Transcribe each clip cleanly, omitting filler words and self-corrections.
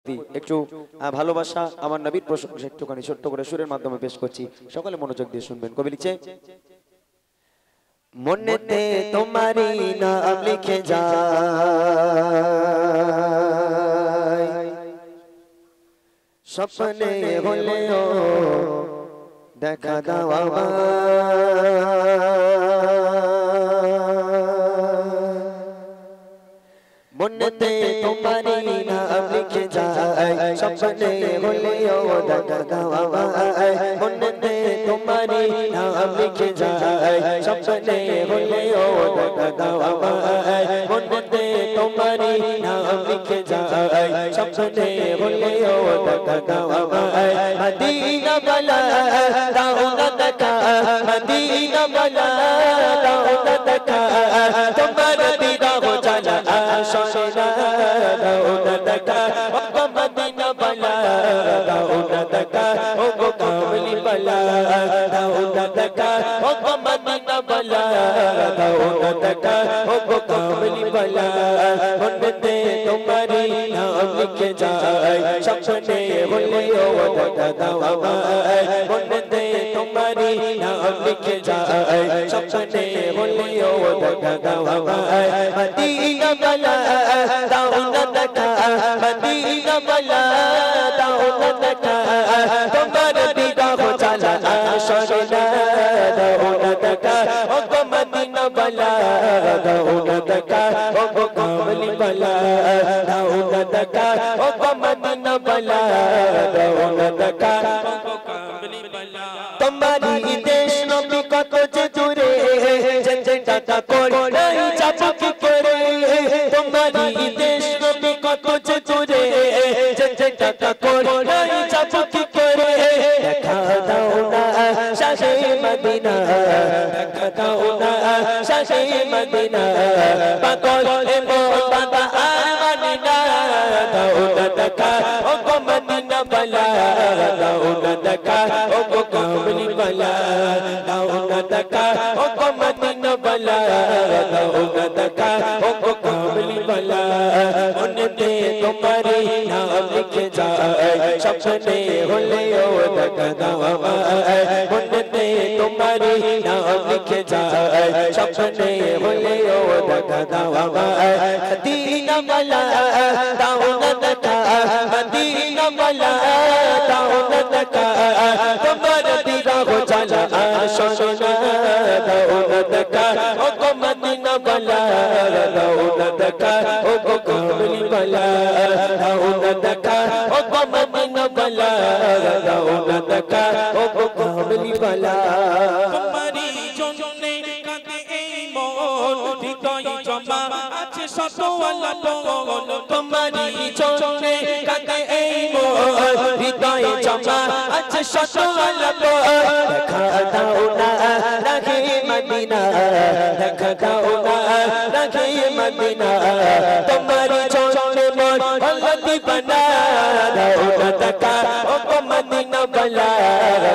একটু ভালোবাসা আমার নবীর প্রশংসা একটুখানি ছোট্ট করে সুরের মাধ্যমে পেশ করছি, সকলে মনোযোগ দিয়ে শুনবেন। কবি লিখছে, মনেতে তোমারি নাম লিখে যায়, স্বপ্নে হলেও দেখা দাও মনেতে তোমারি নাম লিখে যায়, স্বপ্নে হলেও দেখা দাও মনেতে তোমারি নাম লিখে যায়, স্বপ্নে হলেও দেখা দাও মনেতে তোমারি নাম লিখে যায়, স্বপ্নে হলেও দেখা দাও মদিনা বালা দাও না দেখা, মদিনা বালা দাও না দেখা, তোমার দিদা হো জানা আশনা দাও না দেখা, মদিনা বালা দাও না দেখা, ও কামলি বালা দাও না দেখা, ও মদিনা বালা দাও না দেখা, ও কামলি বালা মনেতে তোমারি নাম লিখে যায়, স্বপ্নে হলেও দেখা দাও মনেতে তোমারি নাম লিখে যায়, স্বপ্নে হলেও দেখা দাও মদিনা বালা দাও না দেখা, মদিনা বালা দাও না দেখা, তোমার দিদা হো জালা আশনা দাও না দেখা, ও মদিনা বালা দাও না দেখা, ও কামলি বালা দাও না দেখা, ও মদিনা বালা দাও না দেখা, ও কামলি বালা। তোমারি দেশ নবী কত যে দূরে, যে টাকা করে নাই যাব কি করে, তোমারি দেশ নবী কত যে দূরে, যে টাকা করে নাই যাব কি করে, দেখা দাও না শাহে মদিনা, দেখা দাও না শাহে মদিনা, পাগল মন বাবা আর মদিনা দাও না দেখা, ও মদিনা বালা দাও না দেখা, ও কামলি বালা দাও না দেখা, ও মদিনা বালা দাও না দেখা, ও কামলি বালা মনেতে তোমারি নাম লিখে যায়, স্বপ্নে হলেও দেখা দাও মনেতে তোমারি নাম লিখে যায়, স্বপ্নে হলেও দেখা দাও মদিনা বালা দাও না দেখা, মদিনা বালা দাও না দেখা, তোমার দিদা হো জালা আশনা দাও না দেখা, ও মদিনা বালা দাও না দেখা, ও কামলি বালা দাও না দেখা, ও মদিনা বালা দাও না দেখা, ও কামলি বালা। তোমারি জন্যে কাঁদে এই মন, হৃদয় জমা আছে শত আলাপন, তোমারি জন্যে কাঁদে এই মন, হৃদয় জমা আছে শত আলাপন, দেখা দাও না রাখে মদিনা, দেখা দাও না রাখে মদিনা, তোমারি জন্যে মন হলদি বানা দাও না দেখা, ও মদিনা বালা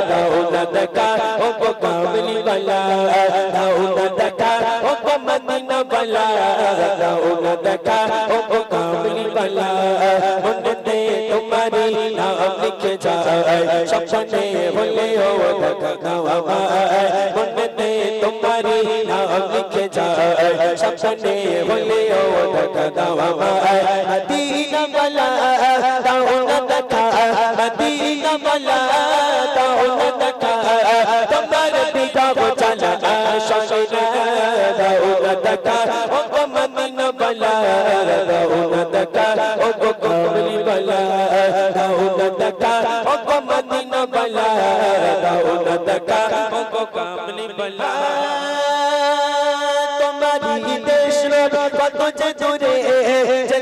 দাও না দেখা, ও কামলি বালা দাও না দেখা, ও মদিনা বালা দাও না দেখা, ও কামলি বালা মনেতে তোমারি নাম লিখে যায়, স্বপ্নে হলেও দেখা দাও মনেতে তোমারি নাম লিখে যায়, স্বপ্নে হলেও দেখা দাও মদিনা বালা দাও না দেখা, মদিনা বালা দাও না দেখা, তোমার দিদা হো জালা আশনা দাও না দেখা, ও মদিনা বালা দাও না দেখা, ও কামলি বালা দাও না দেখা, ও মদিনা বালা দাও না দেখা, ও কামলি বালা। তোমারি দেশ কত যে দূরে,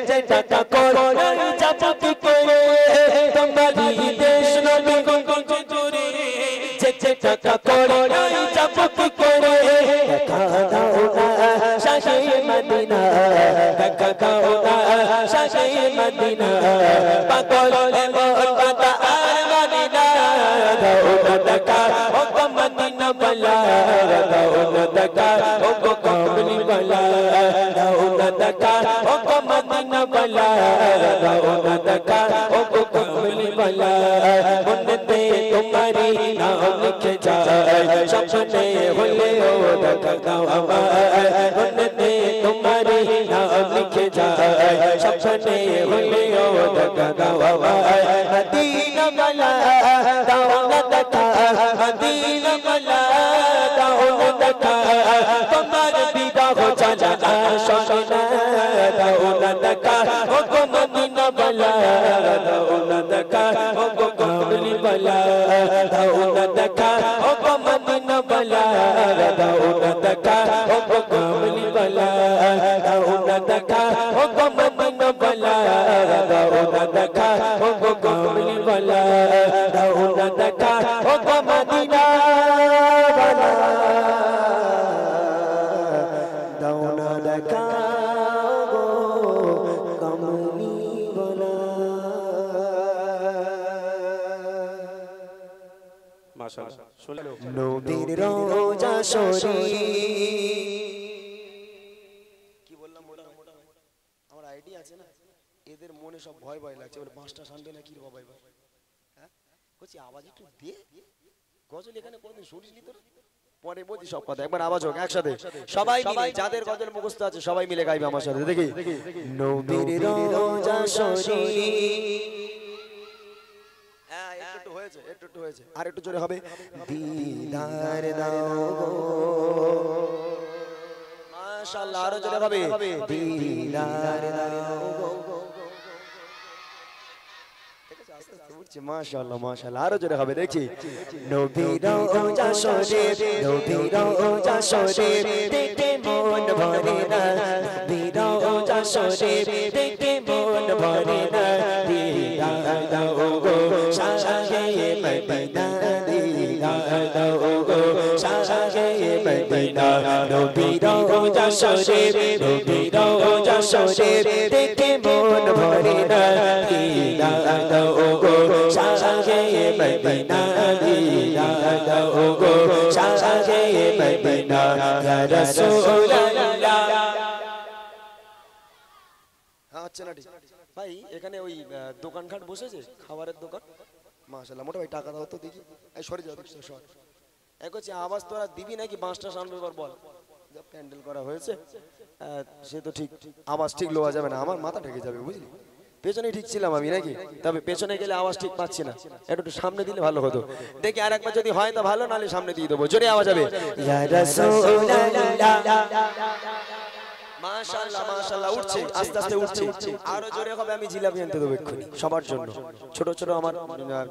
যে টাকা করে নাই যাব কি করে, তোমারি দেশ নবী কত যে দূরে, যে টাকা করে নাই যাব কি করে, দেখা দাও না শাহে মদিনা, দেখা দাও না শাহে মদিনা, পাগল মন বাবা আর মদিনা দাও না দেখা, ও মদিনা বালা দাও না দেখা, ও কামলি বালা দাও না দেখা, ও মদিনা বালা वाला दाओ ना दका ओ कमली वाला मुन्नते तुम्हारी नाम लिख जाए सपने होले ओ दका गावा मुन्नते तुम्हारी नाम लिख जाए सपने होले ओ दका गावा मदीना वाला दाओ ना दका मदीना वाला दाओ ना दका तुम्हारे बिदा हो चला सोना दाओ ना दका ओ मदीना वाला दाओ ना दका ओ कमली वाला दाओ ना दका ओ मदीना वाला दाओ ना दका ओ कमली वाला दाओ ना दका ओ मदीना वाला दाओ ना दका ओ कमली वाला दाओ ना दका ओ मदीना वाला दाओ ना दका নবীর রোজা শরীফ কি বললাম মোটা আমার আইডিয়া আছে না এদের মনে সব ভয় ভয় লাগছে বলে পাঁচটা শানবে না কি বাবা এবার হ্যাঁ কইছি আওয়াজ একটু দে গজল এখানে কোনদিন শুনিসনি তোরা পরে বলছি সব কথা একবার আওয়াজ হোক একসাথে সবাই মিলে যাদের গজল মুখস্থ আছে সবাই মিলে গাইবে আমার সাথে দেখি নবীর রোজা শরীফ একটু হয়েছে আর একটু জোরে হবে দিদার দাও গো মাশাআল্লাহ আরো জোরে হবে দিদার দাও গো আস্তে আস্তে উঠছে মাশাআল্লাহ মাশাআল্লাহ আরো জোরে হবে দেখি নবীর রোজা শরীফ নবীর রোজা শরীফ দেখে মন ভরে না নবীর রোজা শরীফ দেখে মন ভরে না দিদার দাও গো শাহে মদিনা দিদার দাও গো শাহে মদিনা নবীর রোজা শরীফ নবীর রোজা শরীফ দেখে মন ভরে না দিদার দাও গো শাহে মদিনা দিদার দাও গো শাহে মদিনা ইয়া রাসূলুল্লাহ আচ্ছা না ঠিক ভাই এখানে ওই দোকান ঘাট বসেছে খাবারের দোকান মাশাআল্লাহ মোটা ভাই টাকা দাও তো দেখি এই সরে যাও দেখছো সর এক হচ্ছে আওয়াজ তোরা দিবি নাকি বাঁশটা সামনে এবার বল যা প্যান্ডেল করা হয়েছে সে তো ঠিক আওয়াজ ঠিক লোয়া যাবে না আমার মাথা ঢেকে যাবে বুঝলি পেছনে ঠিক ছিলাম আমি নাকি তবে পেছনে গেলে আওয়াজ ঠিক পাচ্ছি না একটু সামনে দিলে ভালো হতো দেখি আরেকবার যদি হয় তা ভালো নালে সামনে দিয়ে দেবো জোরে আওয়াজ হবে ইয়া রাসূলুল্লাহ মাশাআল্লাহ মাশাআল্লাহ উঠছে আস্তে আস্তে উঠছে আরো জোরে হবে আমি জিলাপি আনতে দেব এক্ষুনি সবার জন্য ছোট ছোট আমার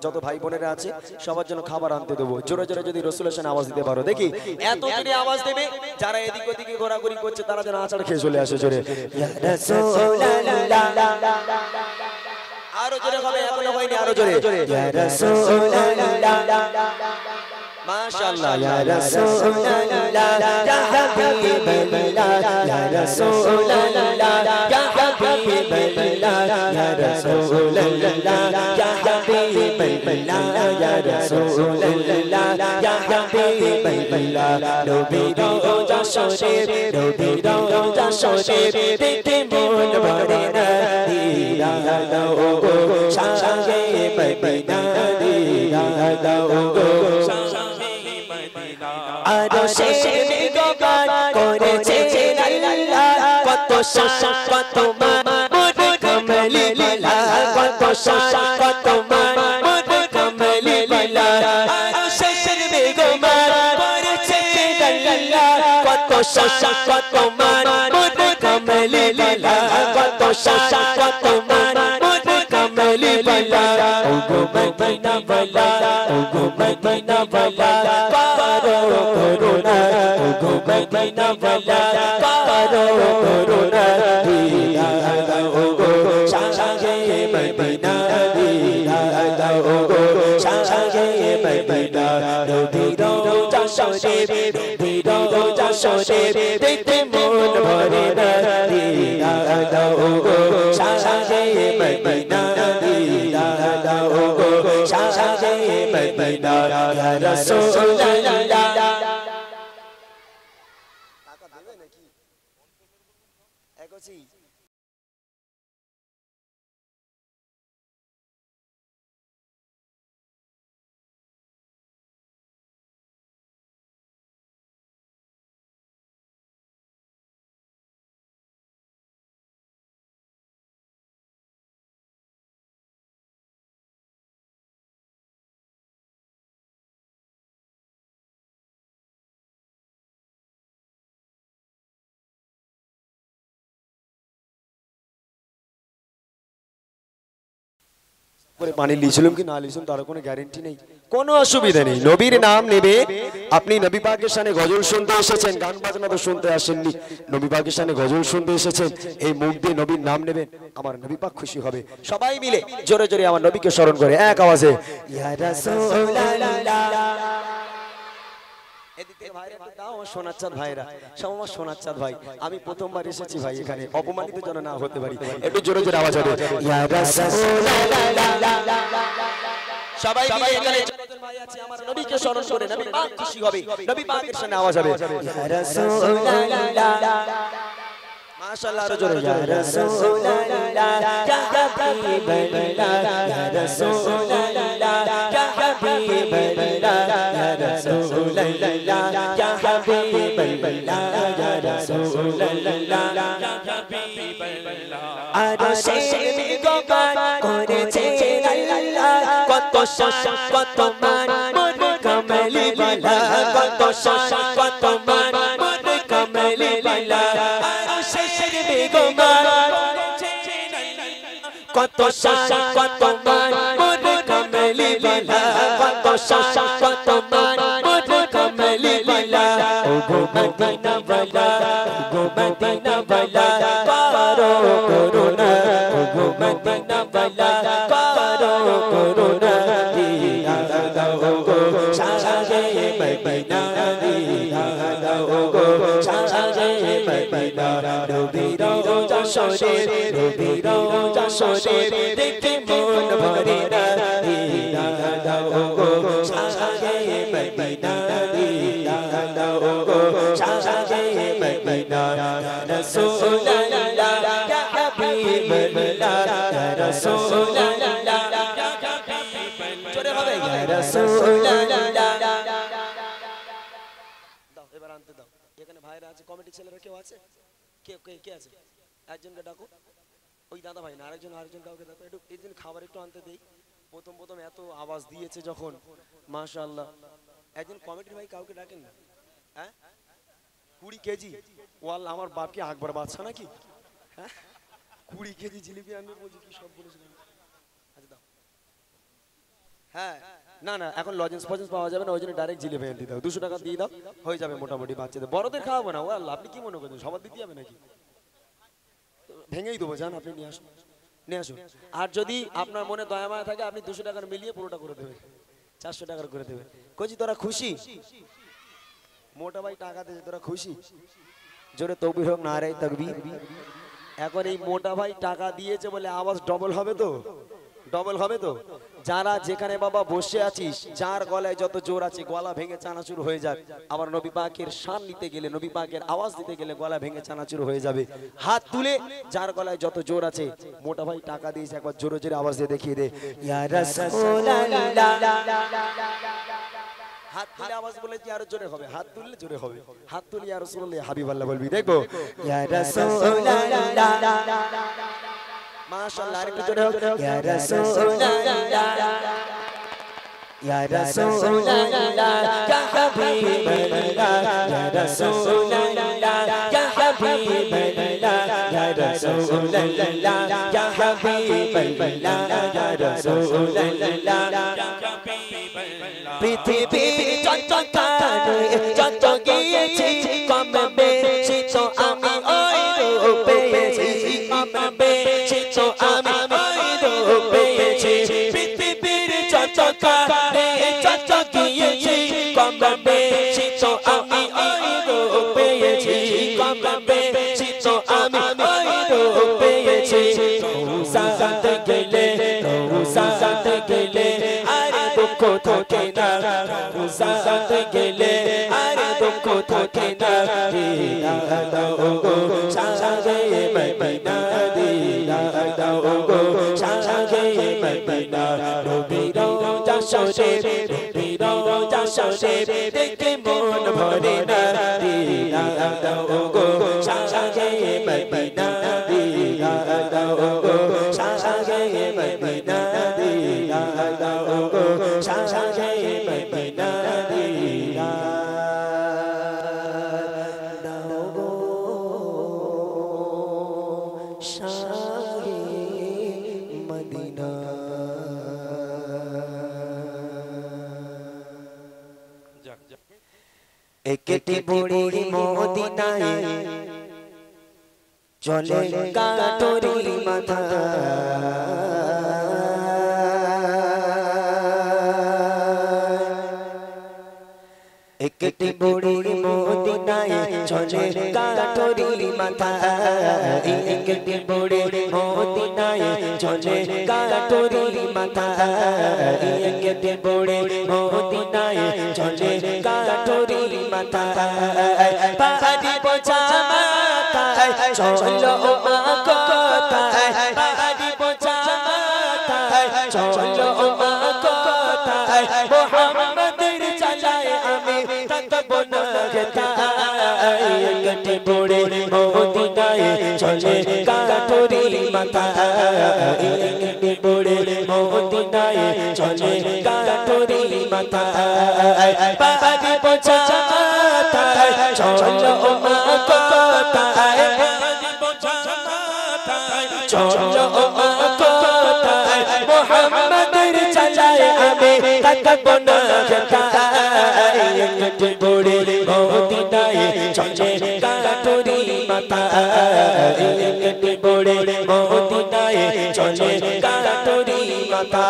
যত ভাই বোনেরা আছে সবার জন্য খাবার আনতে দেব জোরে জোরে যদি রাসূলের সামনে আওয়াজ দিতে পারো দেখি এত জোরে আওয়াজ দেবে যারা এদিক ওদিকে ঘোরাঘুরি করছে তারা যেন আছাড় খেয়ে চলে আসে জোরে ইয়া রাসূলুল্লাহ আরো জোরে হবে এখনো হয়নি আরো জোরে ইয়া রাসূলুল্লাহ মাশাআল্লাহ ইয়া রাসূলুল্লাহ ইয়া হাবিবাল্লাহ ইয়া রাসূলুল্লাহ ইয়া হাবিবাল্লাহ ইয়া রাসূলুল্লাহ ইয়া হাবিবাল্লাহ ইয়া রাসূলুল্লাহ ইয়া হাবিবাল্লাহ নবীর রোজা শরীফ নবীর রোজা শরীফ দেখে মন ভরে না দিদার দাও গো শাহে মদিনা দিদার দাও গো আরো শেষে গান করেছে আল্লাহ কত শান কত মান মুদ কমলি লীলা কত শান কত মান মুদ কমলি লীলা আরো শেষে গান করেছে আল্লাহ কত শান কত মান মুদ কমলি লীলা কত শান কত মান মুদ কমলি লীলা ও গো মদিনা वाला ও গো মদিনা वाला করুণা ও গো মদিনা वाला করো করুণা দিদার দাও গো শাহে মদিনা দিদার দাও গো শাহে মদিনা নবীর রোজা শরীফ নবীর রোজা শরীফ দেখতে মন ভরে না দিদার দাও গো শাহে মদিনা দিদার দাও গো শাহে মদিনা ইয়া রাসূলুল্লাহ টাকা দেবে নাকি একছি করে পানি লিয়েছিলাম কি না লিয়েছিলাম তার কোনো গ্যারান্টি নেই, কোনো অসুবিধা নেই। নবীর নাম নেবে, আপনি নবী পাকের শানে গজল শুনতে এসেছেন, গান বাজনা তো শুনতে আসেননি, নবী পাকের শানে গজল শুনতে এসেছেন, এই মুখ দিয়ে নবীর নাম নেবেন, আমার নবী পাক খুশি হবে। সবাই মিলে জোরে জোরে আমার নবীকে স্মরণ করে এক আওয়াজে ইয়া রাসূলুল্লাহ। এদিকে ভাইরা দাও আমার সোনার চাঁদ ভাইরা, সব আমার সোনার চাঁদ ভাই, আমি প্রথমবার এসেছি ভাই এখানে, অপমানিত যেন না হতে পারি, একটু জোরে জোরে আওয়াজ হবে ইয়া রাসূলুল্লাহ। সবাই মিলে এখানে যতজন ভাই আছে আমার নবীকে স্মরণ করে, নবী পাক খুশি হবে, নবী পাকের সামনে আওয়াজ হবে ইয়া রাসূলুল্লাহ। মাশাআল্লাহ আরো জোরে ইয়া রাসূলুল্লাহ ইয়া হাবিবাল্লাহ ইয়া রাসূলুল্লাহ ইয়া হাবিবাল্লাহ ইয়া রাসূলুল্লাহ ইয়া হাবিবাল্লাহ ইয়া রাসূলুল্লাহ ইয়া হাবিবাল্লাহ। আরশের গগন করেছে আল্লাহ, কত শান কত মান মোর কামলি ওয়ালা, কত শান কত মান মোর কামলি ওয়ালা। আরশের গগন করেছে আল্লাহ, কত শান কত মান মোর কামলি ওয়ালা, কত শান কত মান মোর কামলি ওয়ালা। ও গো মদিনা ওয়ালা, ও গো মদিনা ওয়ালা করো করুণা, ও গো মদিনা ওয়ালা করো করুণা, দিয়া দাও গো সাজে মদিনা, দিয়া দাও গো সাজে মদিনা। নবীর রোজা শরীর, নবীর রোজা শরীর দেখে মন ভরে না, দিয়া দাও গো সাজে মদিনা, দিয়া দাও গো সাজে মদিনা। রাসূলুল্লাহ ইয়া হাবিবাল্লাহ ইয়া রাসূলুল্লাহ ইয়া হাবিবাল্লাহ। জোরে হবে ইয়া রাসূলুল্লাহ। দাও এবার আনতে দাও, এখানে ভাইরা আছে, কমিটি ছেলেরা কেউ আছে, কে কে কে আছে, একজনকে ডাকো, ওই দাদা ভাই না আরেকজন, আরেকজন কাউকে ডাকো, একটু এই দিন খাবার একটু আনতে দেই। প্রথম প্রথম এত আওয়াজ দিয়েছে যখন, মাশাআল্লাহ। একজন কমিটির ভাই কাউকে ডাকেন না, হ্যাঁ 20 কেজি ওয়াল, আমার বাপ কি আকবর বাদশা নাকি, হ্যাঁ 20 কেজি জিলিপি আনবে বলছি, কি সব বলেছিলাম। আচ্ছা দাও, হ্যাঁ না না এখন লজেন্স ফজেন্স পাওয়া যাবে না, ওই জন্য ডাইরেক্ট জিলিপি এনে দাও, 200 টাকা দিয়ে দাও হয়ে যাবে মোটামুটি। বাচ্চাদের বড়দের খাওয়াবো না, ওয়াল আপনি কি মনে করছেন সবার দিতে হবে নাকি, ভেঙেই দেবো, যান আপনি নিয়ে আসুন, নিয়ে আসুন। আর যদি আপনার মনে দয়া মায়া থাকে আপনি 200 টাকার মিলিয়ে পুরোটা করে দেবেন, 400 টাকার করে দেবেন। কইছি তোরা খুশি, মোটা ভাই টাকা দিয়েছে তোরা খুশি, জোরে তকবীর হোক, নারে তাকবীর। এখন এই মোটা ভাই টাকা দিয়েছে বলে আওয়াজ ডবল হবে তো, ডবল হবে তো। যারা যেখানে বাবা বসে আছিস, যার গলায় যত জোর আছে গলা ভেঙে চানাচুর হয়ে যাক। আবার নবী পাকের শান নিতে গেলে, নবী পাকের আওয়াজ দিতে গেলে গলা ভেঙে চানাচুর হয়ে যাবে। হাত তুলে যার গলায় যত জোর আছে, মোটা ভাই টাকা দিয়েছে, একবার জোরে জোরে আওয়াজ দিয়ে দেখিয়ে দে ইয়া রাসূলুল্লাহ। হাত তুলে আওয়াজ বলে কি আরো জোরে হবে, হাত তুললে জোরে হবে, হাত তুলে ইয়া রাসূলুল্লাহ হাবিবাল্লাহ বলবি, দেখবো ইয়া রাসূলুল্লাহ। মাশাআল্লাহ আরেকটু জোরে হোক ইয়া রাসূলুল্লাহ ইয়া রাসূলুল্লাহ ইয়া হাবিবাল্লাহ ইয়া রাসূলুল্লাহ ইয়া হাবিবাল্লাহ ইয়া রাসূলুল্লাহ ইয়া হাবিবাল্লাহ ইয়া রাসূলুল্লাহ ইয়া হাবিবাল্লাহ। পৃথিবীর যত কানে যত গিয়েছি কম বেশি তো আমি ওই রূপে পেয়েছি, কম বেশি তো আমি ওই রূপে পেয়েছি। পৃথিবীর যত কানে যত গিয়েছি কম বেশি তো আমি ওই রূপে পেয়েছি, কম বেশি তো আমি ওই রূপে পেয়েছি। রোজাতে গেলে, রোজাতে গেলে আরে দুঃখ থাকে না, রোজাতে গেলে আরে দুঃখ থাকে না, দিয়া দাও গো সাজে মদিনা, দিয়া দাও গো সাজে মদিনা। নবীর রোজা শরীর, নবীর রোজা শরীর দেখে মন ভরে না, দিয়া দাও গো সাজে মদিনা, দিয়া দাও গো সাজে মদিনা, দিয়া দাও গো সাজে মদিনা, দিয়া দাও গো শাহে মদিনা। একটি বুড়ি মদিনায় চলে কাটুরি মাথা একটি বুড়ি মদিনায় চলে কাটুরি মাথা একটি বুড়ি মদিনায় চলে কাটুরি মাথা একটি বুড়ি মদিনায় চলে কাটুরি মাথা পাহাড়ি বোঝা মাথায় চলো মা কোথায় পাহাড়ি বোঝা মাথায় চলো মা কোথায় মোহাম্মদের চালায় আমি থাকবো না কোথায় একটি বুড়ি মদিনায় চলে কাটুরি মাথা একটি বুড়ি মদিনায় চলে কাটুরি মাথা পাহাড়ি বোঝা মাথায় চলো মা কোথায় পাহাড়ি বোঝা মাথায় চলো মা কোথায় মোহাম্মদের চালায় আমি থাকবো না কোথায় একটি বুড়ি মদিনায় চলে কাটুরি মাথা একটি বুড়ি মদিনায় চলে কাটুরি মাথা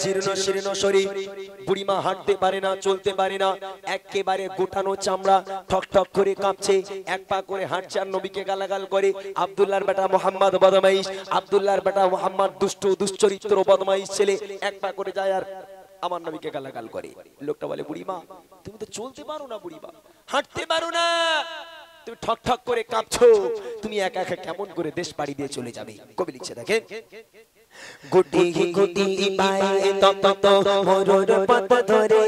জীর্ণ শীর্ণ শরীর বুড়িমা হাঁটতে পারে না চলতে পারে না একেবারে গোটানো চামড়া ঠক ঠক করে কাঁপছে এক পা করে হাঁটছে আর নবীকে গালাগাল করে আব্দুল্লাহর বেটা মোহাম্মদ বদমাইশ আব্দুল্লাহর বেটা মোহাম্মদ দুষ্ট দুশ্চরিত্র বদমাইশ ছেলে এক পা করে যায় আর আমার নবীকে গালাগাল করে লোকটা বলে বুড়িমা তুমি তো চলতে পারো না বুড়িমা হাঁটতে পারো না তুমি ঠক ঠক করে কাঁপছো তুমি একা একা কেমন করে দেশ পাড়ি দিয়ে চলে যাবে কবি লিখছে দেখেন গুটি গুটি পায়ে তপ তপ মরুর পথ ধরে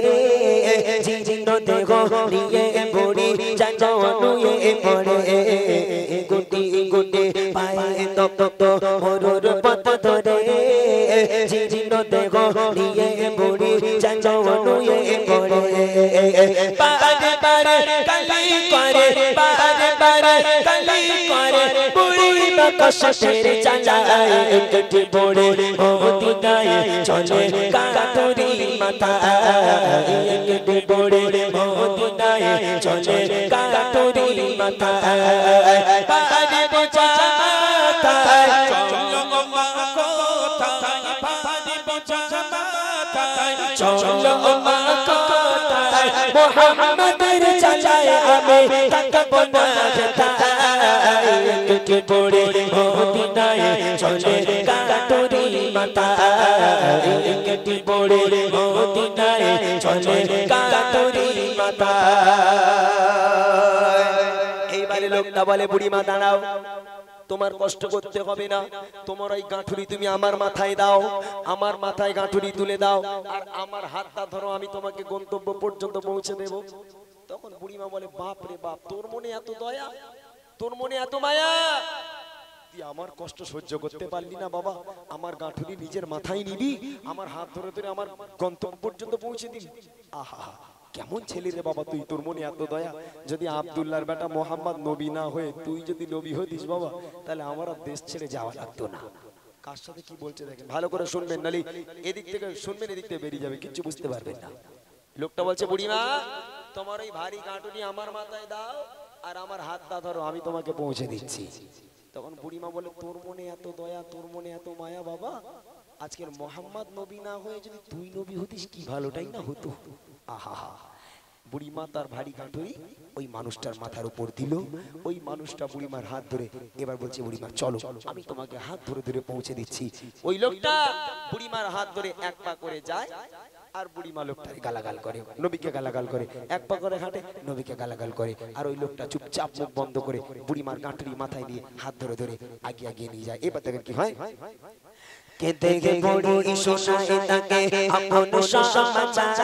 জীর্ণ দেহ নিয়ে বুড়ি জানুয়ে পড়ে গুটি গুটি পায়ে তপ তপ মরুর পথ ধরে জীর্ণ দেহ নিয়ে বুড়ি জানুয়ে পড়ে পারে পারে কালি করে পারে পারে কালি করে বুড়ি কষ্টের চালায় একটি বুড়ি মদিনায় চলে কাটুরি মাথা একটি বুড়ি মদিনায় চলে কাটুরি মাথা পাহাড়ি বোঝা মাথায় চলো মা কোথায় পাহাড়ি বোঝা মাথায় চলো মা কোথায় মোহাম্মদের চালায় আমি থাকবো না কোথায় একটি বুড়ি মদিনায় চলে কাটুরি মাথা একটি বুড়ি মদিনায় চলে কাটুরি মাথা এইবারে লোকটা বলে বুড়িমা দাঁড়াও তোমার কষ্ট করতে হবে না তোমার ওই গাঁঠুরি তুমি আমার মাথায় দাও আমার মাথায় গাঁঠুরি তুলে দাও আর আমার হাতটা ধরো আমি তোমাকে গন্তব্য পর্যন্ত পৌঁছে দেব তখন বুড়িমা বলে বাপ রে বাপ তোর মনে এত দয়া তোর মনে এত মায়া তুই আমার কষ্ট সহ্য করতে পারলি না বাবা আমার গাঁঠুরি নিজের মাথায় নিবি আমার হাত ধরে ধরে আমার গন্তব্য পর্যন্ত পৌঁছে দিবি আহা কেমন ছেলে রে বাবা তুই তোর মনে এত দয়া যদি আব্দুল্লাহর বেটা মোহাম্মদ নবী না হয়ে তুই যদি নবী হতিস বাবা তাহলে আমার আর দেশ ছেড়ে যাওয়া লাগতো না কার সাথে কি বলছে দেখেন ভালো করে শুনবেন নালি এদিক থেকে শুনবেন এদিক থেকে বেরিয়ে যাবে কিচ্ছু বুঝতে পারবেন না লোকটা বলছে বুড়িমা তোমার ওই ভারী গাঁটুনি আমার মাথায় দাও আর আমার হাতটা ধরো আমি তোমাকে পৌঁছে দিচ্ছি তখন বুড়িমা বলে তোর মনে এত দয়া তোর মনে এত মায়া বাবা আজকের মোহাম্মদ নবী না হয়ে যদি তুই নবী হতিস কি ভালোটাই না হতো আহা বুড়িমা তার ভারী গাঁটুরি ওই মানুষটার মাথার উপর দিল ওই মানুষটা বুড়িমার হাত ধরে এবার বলছে বুড়িমা চলো আমি তোমাকে হাত ধরে ধরে পৌঁছে দিচ্ছি ওই লোকটা বুড়িমার হাত ধরে এক পা করে যায় আর বুড়িমা লোকটাকে গালাগাল করে নবীকে গালাগাল করে এক পা করে হাঁটে নবীকে গালাগাল করে আর ওই লোকটা চুপচাপ মুখ বন্ধ করে বুড়িমার গাঁটুরি মাথায় নিয়ে হাত ধরে ধরে আগে নিয়ে যায় এবার দেখেন কি হয় কে দেখে বুড়ি শোনায় তাকে আপন সমাচার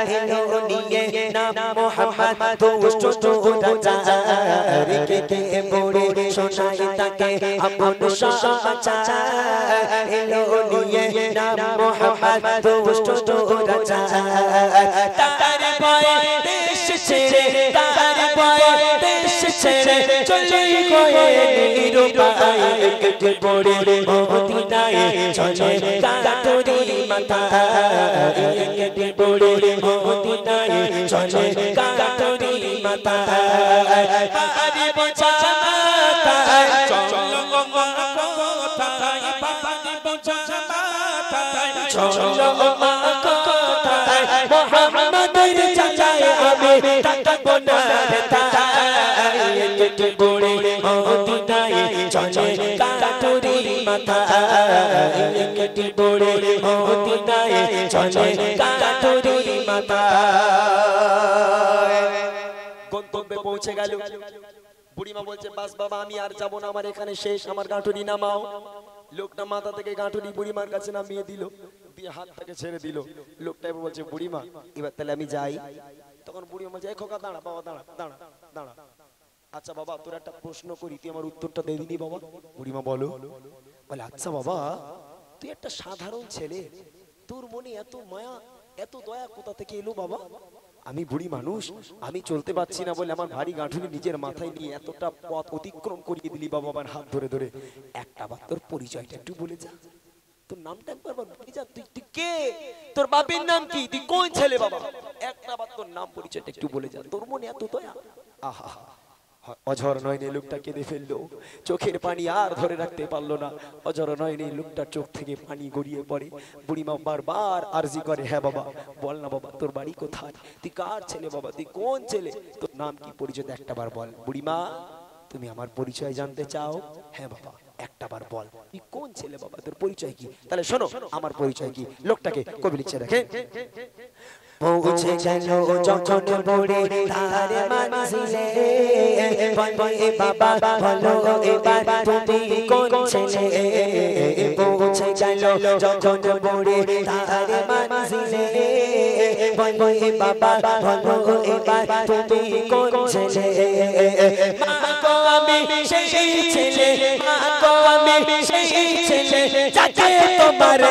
হেলো নিয়ে নাম মোহাম্মদ দুষ্ট রাজা কে দেখে বুড়ি শোনায় তাকে আপন সমাচার হেলো নিয়ে নাম মোহাম্মদ দুষ্ট রাজা তার ভয়ে দেশ ছেড়ে তার ভয়ে দেশ ছেড়ে চলে গয়ে নিরুপায় একটি বুড়ি মদিনায় চলে কাটুরি মাথা একটি বুড়ি মদিনায় চলে কাটুরি মাথায় পাহাড়ি বোঝা মাথায় চলো মা কোথায় পাহাড়ি বোঝা মাথায় চলো মা কোথায় মোহাম্মদের চাচায় আমি থাকবো না একটু বড়ে মদিনায় চলে কাটুরি মাথায় একটু বড়ে মদিনায় চলে কাটুরি মাথায় গন্তব্যে পৌঁছে গেল বুড়িমা বলছে বাস বাবা আমি আর যাব না আমার এখানে শেষ আমার গাঁটুরি নামাও লোকটা মাথা থেকে গাঁটুরি বুড়িমার কাছে নামিয়ে দিল দিয়ে হাতটাকে ছেড়ে দিল লোকটা এবার বলছে বুড়িমা এবার তাহলে আমি যাই তখন বুড়িমা বলছে এই খোকা দাঁড়া বাবা দাঁড়া দাঁড়া দাঁড়া আচ্ছা বাবা তোর একটা প্রশ্ন করি তুই আমার উত্তরটা দিয়ে দিনি বাবা বুড়িমা বলো বলে আচ্ছা বাবা তুই একটা সাধারণ ছেলে তোর মনে এত মায়া এত দয়া কোথা থেকে এলো বাবা আমি বুড়ি মানুষ আমি চলতে পারছি না বলে আমার ভারী গাঁঠুনি নিজের মাথায় নিয়ে এতটা পথ অতিক্রম করিয়ে দিলি বাবা আমার হাত ধরে ধরে একটা বার তোর পরিচয়টা একটু বলে যা তোর নামটা একবার বলে যা তুই কে তোর বাপের নাম কি তুই কোন ছেলে বাবা একটা বার তোর নাম পরিচয়টা একটু বলে যা তোর মনে এত দয়া আহা অঝর নয়নে লোকটা কেঁদে ফেললো চোখের পানি আর ধরে রাখতে পারলো না অঝর নয়নে লোকটার চোখ থেকে পানি গড়িয়ে পড়ে বুড়িমা বারবার আরজি করে হ্যাঁ বাবা বল না বাবা তোর বাড়ি কোথায় তুই কার ছেলে বাবা তুই কোন ছেলে তোর নাম কি পরিচয় একটা বার বল বুড়িমা তুমি আমার পরিচয় জানতে চাও হ্যাঁ বাবা একটা বার বল তুই কোন ছেলে বাবা তোর পরিচয় কি তাহলে শোনো আমার পরিচয় কি লোকটাকে কবি লিখছে দেখে পৌঁছে গেল যখন বড়ে তার মানসিলে বলে বাবা বলো এবার তুমি কোন ছেলে পৌঁছে গেল যখন বড়ে তার মানসিলে বলে বাবা বলো এবার তুমি কোন ছেলে মা গো আমি সেই ছেলে মা গো আমি সেই ছেলে যাকে তোমার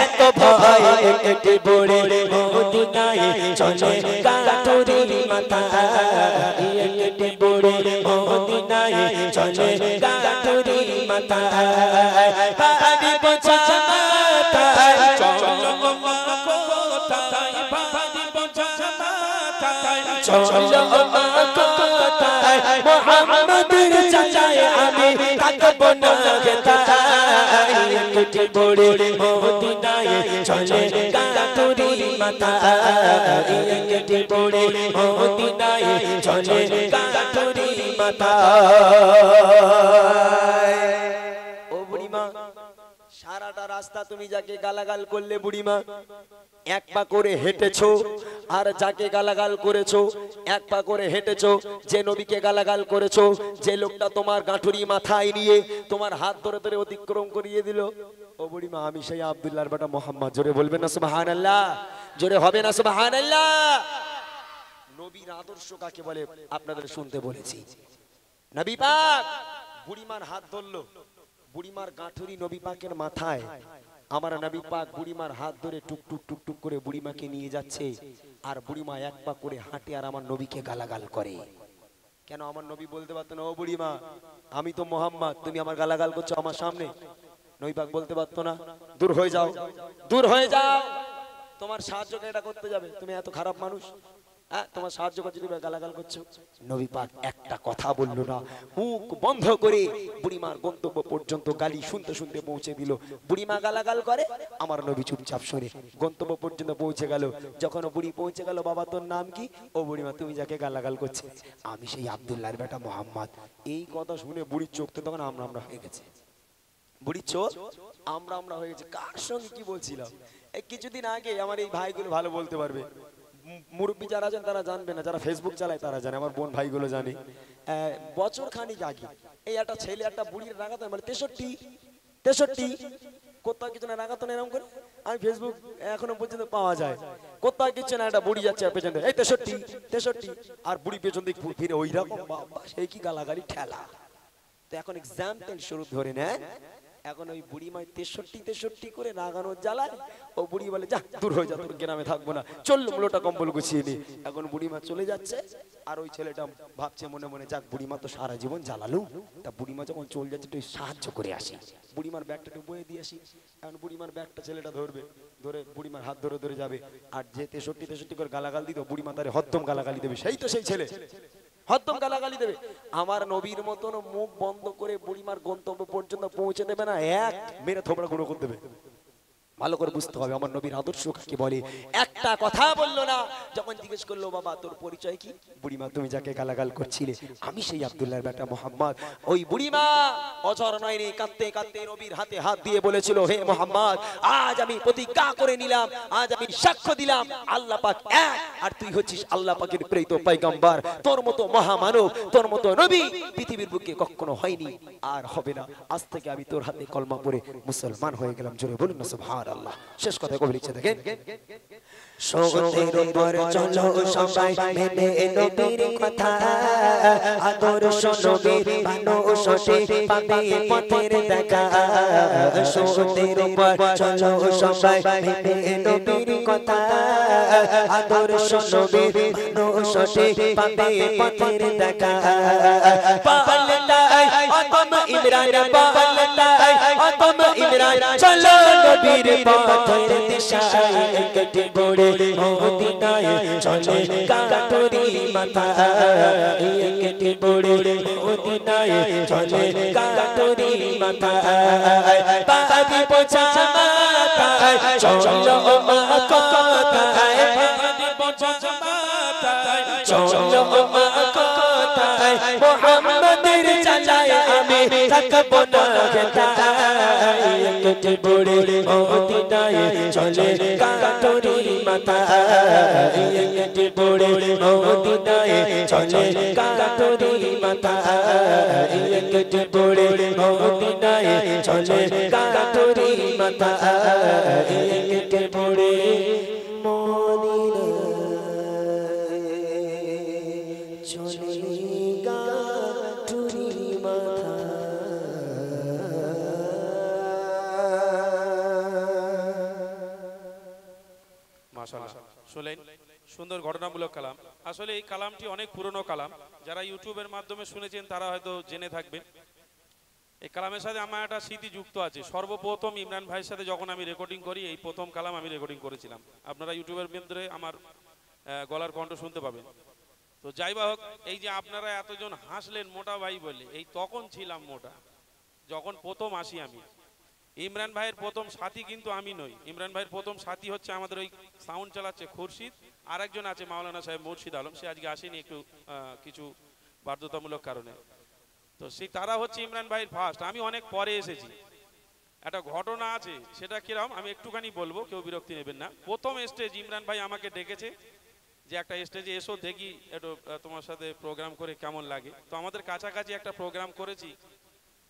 এত ভয় একটু বড়ে মদিনায় চলে কাটুরি মাথায় একটু বড়ে মদিনায় চলে কাটুরি মাথায় পাহাড়ি বোঝা মাথায় চলো মা কোথায় পাহাড়ি বোঝা মাথায় চলো মা কোথায় মোহাম্মদের চাচায় আমি থাকবো না একটু বড়ে মদিনায় চলে কাটুরি মাথায় একটু বড়ে মদিনায় চলে কাটুরি মাথায় ও বুড়িমা সারাটা রাস্তা তুমি যাকে গালাগাল করলে বুড়িমা এক পা করে হেঁটেছো আর যাকে গালাগাল করেছো এক পা করে হেঁটেছো যে নবীকে গালাগাল করেছো যে লোকটা তোমার গাঁঠুরি মাথায় নিয়ে তোমার হাত ধরে ধরে অতিক্রম করিয়ে দিল ও বুড়িমা আমি সেই আব্দুল্লাহর বেটা মোহাম্মদ জোরে বলবেন না সুবহানাল্লাহ জোরে হবে না সুবহানাল্লাহ নবীর আদর্শ কাকে বলে আপনাদের শুনতে বলেছি নবী পাক বুড়িমার হাত ধরলো বুড়িমার গাঁঠুরি নবী পাকের মাথায় আমার নবী পাক বুড়িমার হাত ধরে টুক টুক টুক টুক করে বুড়িমাকে নিয়ে যাচ্ছে আর বুড়িমা এক পা করে হাঁটে আর আমার নবীকে গালাগাল করে কেন আমার নবী বলতে পারতো না ও বুড়িমা আমি তো মোহাম্মদ তুমি আমার গালাগাল করছো আমার সামনে নবী পাক বলতে পারতো না দূর হয়ে যাও দূর হয়ে যাও তোমার সাহায্যকে এটা করতে যাবে তুমি এত খারাপ মানুষ তোমার সাহায্য করতে তুমি গালাগাল করছো নবী পাক একটা কথা বললো না মুখ বন্ধ করে বুড়িমার গন্তব্য পর্যন্ত গালি শুনতে শুনতে পৌঁছে দিল বুড়িমা গালাগাল করে আমার নবী চুপচাপ শুনে গন্তব্য পর্যন্ত পৌঁছে গেল যখন বুড়ি পৌঁছে গেল বাবা তোর নাম কি ও বুড়িমা তুমি যাকে গালাগাল করছে আমি সেই আব্দুল্লাহর বেটা মোহাম্মদ এই কথা শুনে বুড়ির চোখ তো তখন আমরা আমরা হয়ে গেছে বুড়ির চোখ আমরা আমরা হয়ে গেছে কার সঙ্গে কি বলছিলাম এই কিছুদিন আগে আমার এই ভাইগুলো ভালো বলতে পারবে মুরব্বী যারা আছেন তারা জানবে না যারা ফেসবুক চালায় তারা জানে আমার বোন ভাইগুলো জানে বছর খানিক আগে এই একটা ছেলে একটা বুড়ির রাগাতো মানে 63 কোথাও কিছু না রাগাতো না এরকম করে আমি ফেসবুক এখনো পর্যন্ত পাওয়া যায় কোথাও কিছু না একটা বুড়ি যাচ্ছে পেছন এই 63 আর বুড়ি পেছন দিক ফিরে ওই রকম বাবা সেই কি গালাগালি ঠেলা তো এখন এক্সাম্পল শুরু ধরে নেন এখন ওই বুড়ি মাই 63 করে রাগানোর জ্বালায় ও বুড়ি বলে যা দূর হয়ে যা তোর গ্রামে থাকবো না চললো লোটা কম্বল গুছিয়ে নি এখন বুড়িমা চলে যাচ্ছে আর ওই ছেলেটা ভাবছে মনে মনে যাক বুড়িমা তো সারা জীবন জ্বালালো তা বুড়িমা যখন চলে যাচ্ছে একটু সাহায্য করে আসি বুড়িমার ব্যাগটা একটু বয়ে দিয়ে আসি। এখন বুড়িমার ব্যাগটা ছেলেটা ধরবে, ধরে বুড়িমার হাত ধরে ধরে যাবে, আর যে 63 করে গালাগাল দিত বুড়িমা তারে হদ্দম গালাগালি দেবে, সেই তো সেই ছেলে হদ্দম গালাগালি দেবে। আমার নবীর মতন মুখ বন্ধ করে বুড়িমার গন্তব্য পর্যন্ত পৌঁছে দেবে না, এক মেরে থোবড়া গুঁড়ো করে দেবে। ভালো করে বুঝতে হবে আমার নবীর আদর্শ কাকে বলে। একটা কথা বললো না, যখন জিজ্ঞেস করলো বাবা তোর পরিচয় কি, বুড়িমা তুমি যাকে গালাগাল করছিলে আমি সেই আব্দুল্লাহর বেটা মোহাম্মদ। ওই বুড়িমা অঝর নয়নি, কাঁদতে কাঁদতে নবীর হাতে হাত দিয়ে বলেছিল, হে মোহাম্মদ আজ আমি প্রতিজ্ঞা করে নিলাম, আজ আমি সাক্ষ্য দিলাম আল্লাহ পাক এক, আর তুই হচ্ছিস আল্লাহ পাকের প্রেরিত পয়গম্বর। তোর মতো মহামানব, তোর মতো নবী পৃথিবীর বুকে কখনো হয়নি আর হবে না। আজ থেকে আমি তোর হাতে কলমা পড়ে মুসলমান হয়ে গেলাম। জোরে বলুন না সুবহানাল্লাহ। শেষ কথা কবি লিখছে দেখেন, সত্যের উপর চলো সবাই মেনে নবীর কথা, আদর্শ নবীর ভালোবাসে পাবে পথের দেখা। সত্যের উপর চলো সবাই মেনে নবীর কথা, আদর্শ নবীর ভালোবাসে পাবে পথের দেখা। পাল্টাই আদম ইমরান, পাল্টাই আদম ইমরান, চলো নবীর পথের দিশায় একটি বড়ে মদিনায় চলে কাটুরি মাথা, একটি বড়ে মদিনায় চলে কাটুরি মাথা। পাহাড়ি পোছা মাথায় চলো মা কথায়, পাহাড়ি পোছা মাথায় চলো মা কথায়, মুহাম্মাদের চাচায় আমি থাকবো না হেতায়। একটি বড়ে মদিনায় চলে কাটুরি মাথা, একটি বড়ে মদিনায় চলে কাটুরি মাথা, একটি বড়ে মদিনায় চলে কাটুরি মাথা, একটি বড়ে মদিনায় চলে কাটুরি মাথা। শুনলেন সুন্দর ঘটনামূলক কালাম। আসলে এই কালামটি অনেক পুরনো কালাম, যারা ইউটিউবের মাধ্যমে শুনেছেন তারা হয়তো জেনে থাকবেন। এই কালামের সাথে আমার একটা স্মৃতি যুক্ত আছে। সর্বপ্রথম ইমরান ভাইয়ের সাথে যখন আমি রেকর্ডিং করি, এই প্রথম কালাম আমি রেকর্ডিং করেছিলাম। আপনারা ইউটিউবের ভিতরে আমার গলার কণ্ঠ শুনতে পাবেন। তো যাই বা হোক, এই যে আপনারা এতজন হাসলেন মোটা ভাই বলে, এই তখন ছিলাম মোটা যখন প্রথম আসি আমি। ইমরান ভাইয়ের প্রথম সাথী কিন্তু আমি নই। ইমরান ভাইয়ের প্রথম সাথী হচ্ছে আমাদের ওই সাউন্ড চালাচ্ছে খুরশিদ, আর একজন আছে মাওলানা সাহেব মুর্শিদ আলম, সে আজকে আসেনি একটু কিছু বাধ্যতামূলক কারণে। তো সেই তারা হচ্ছে ইমরান ভাইয়ের ফার্স্ট, আমি অনেক পরে এসেছি। একটা ঘটনা আছে, সেটা কিরকম আমি একটুখানি বলবো, কেউ বিরক্তি নেবেন না। প্রথম স্টেজ ইমরান ভাই আমাকে ডেকেছে যে একটা স্টেজে এসো দেখি একটু তোমার সাথে প্রোগ্রাম করে কেমন লাগে। তো আমাদের কাছাকাছি একটা প্রোগ্রাম করেছি,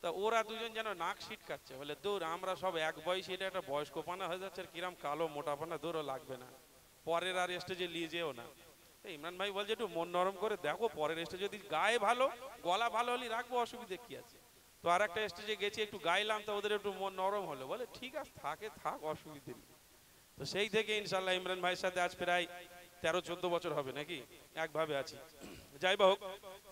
তা ওরা দুজন যেন নাক ছিটকাচ্ছে, বলে দূর আমরা সব এক বয়সী, এটা একটা বয়স্ক পানা হয়ে যাচ্ছে, কিরাম কালো মোটা পানা, দূরও লাগবে না, পরের আর স্টেজে নিয়ে যেও না। ইমরান ভাই বলছে একটু মন নরম করে দেখো, পরের স্টেজে যদি গায়ে ভালো, গলা ভালো হলে রাখবো, অসুবিধে কি আছে। তো আর একটা স্টেজে গেছি, একটু গাইলাম, তো ওদের একটু মন নরম হলো, বলে ঠিক আছে থাকে থাক, অসুবিধে নেই। তো সেই থেকে ইনশাল্লাহ ইমরান ভাইয়ের সাথে আজ প্রায় 13-14 বছর হবে নাকি একভাবে আছি। যাই হোক,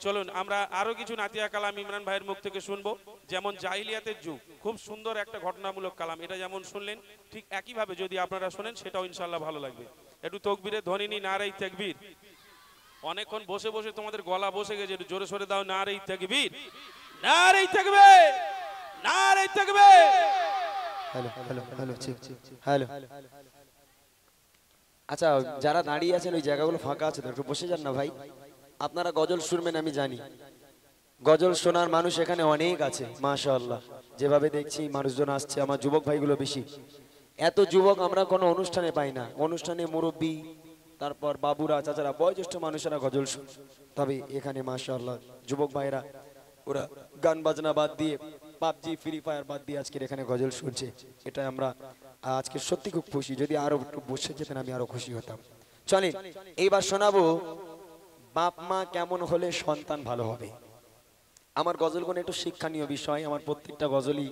চলুন আমরা আরো কিছু নাতিয়া কালাম ইমরান ভাইয়ের মুখ থেকে শুনবো। যেমন জাহিলিয়াতের যুগ, খুব সুন্দর একটা ঘটনামূলক কালাম, এটা যেমন শুনলেন ঠিক একইভাবে যদি আপনারা শোনেন সেটাও ইনশাল্লাহ ভালো লাগবে। একটু তকবীরের ধ্বনি নি, নারায়ে তাকবীর। অনেকক্ষণ বসে বসে তোমাদের গলা বসে গেছে, একটু জোরে সোরে দাও, নারায়ে তাকবীর, নারায়ে তাকবীর, নারায়ে তাকবীর। Hello hello hello hello. আচ্ছা, যারা দাঁড়িয়ে আছেন ওই জায়গাগুলো ফাঁকা আছে তো, একটু বসে যান না ভাই। আপনারা গজল শুনবেন আমি জানি, গজল শোনার মানুষ এখানে অনেক আছে মাশাআল্লাহ। যেভাবে দেখছি মানুষজন আসছে, আমার যুবক ভাইগুলো বেশি। এত যুবক আমরা কোনো অনুষ্ঠানে পাই না। অনুষ্ঠানে মুরব্বী, তারপর বাবুরা, চাচারা, বয়োজ্যেষ্ঠ মানুষেরা গজল শুন, তবে এখানে মাশাআল্লাহ যুবক ভাইরা ওরা গান বাজনা বাদ দিয়ে, পাবজি ফ্রি ফায়ার বাদ দিয়ে আজকের এখানে গজল শুনছে। এটা আমরা আজকে সত্যি খুব খুশি। যদি আরো একটু বসে যেতেন আমি আরো খুশি হতাম। চলেন এইবার শোনাবো বাপ মা কেমন হলে সন্তান ভালো হবে। আমার গজলগুলো একটু শিক্ষণীয় বিষয়, আমার প্রত্যেকটা গজলই